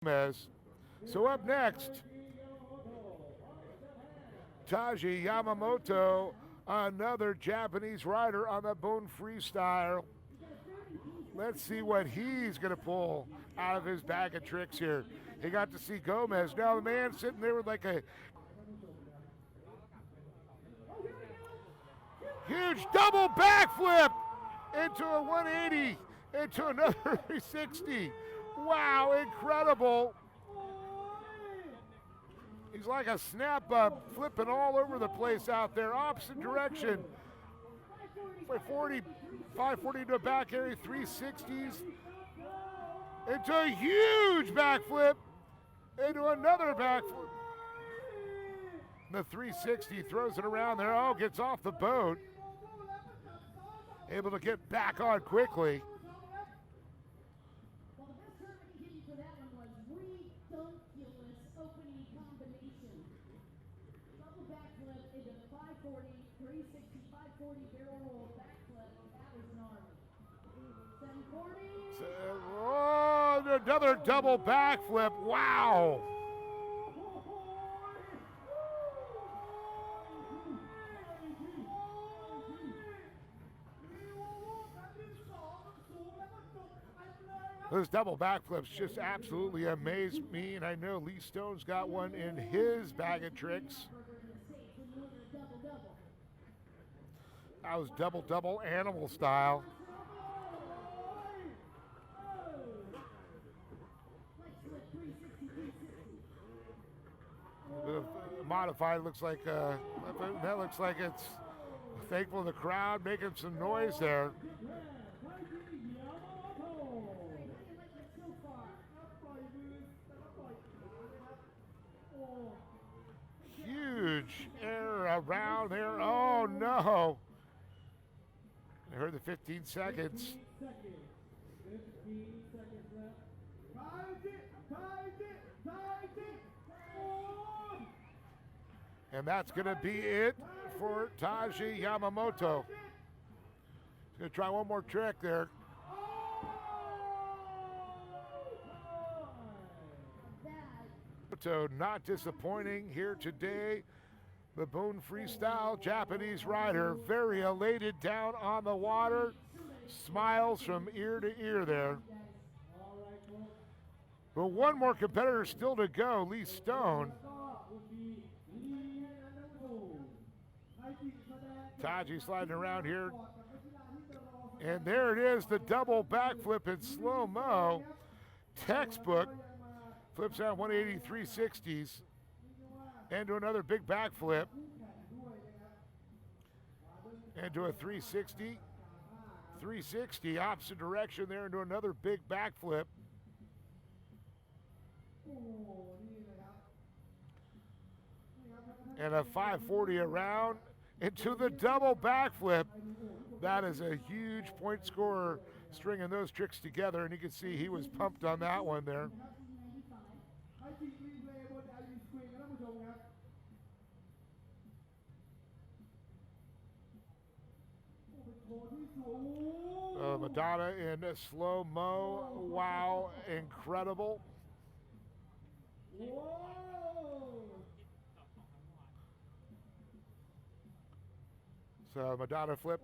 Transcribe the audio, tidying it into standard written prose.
So up next, Taiji Yamamoto, another Japanese rider on the Bone Freestyle. Let's see what he's going to pull out of his bag of tricks here. He got to see Gomez. Now the man sitting there with like a huge double backflip into a 180, into another 360. Wow, incredible. He's like a snap up, flipping all over the place out there, opposite direction. 540 to a back area, 360s. Into a huge backflip, into another backflip. The 360 throws it around there. Oh, gets off the boat. Able to get back on quickly. Oh, another double backflip. Wow. Those double backflips just absolutely amazed me, and I know Lee Stone's got one in his bag of tricks. That was double animal style. Modified looks like that looks like it's thankful to the crowd making some noise there. Huge air around there. Oh no! I heard the 15 seconds. And that's going to be it for Taiji Yamamoto. He's going to try one more trick there. Not disappointing here today. The Bone Freestyle Japanese rider, very elated down on the water. Smiles from ear to ear there. But one more competitor still to go, Lee Stone. Taiji sliding around here. And there it is, the double backflip in slow-mo. Textbook. Flips out 180, 360s. And to another big backflip. And to a 360. 360, opposite direction there into another big backflip. And a 540 around into the double backflip. That is a huge point scorer stringing those tricks together, and you can see he was pumped on that one there. Madonna in slow-mo. Wow, incredible. So Madonna flip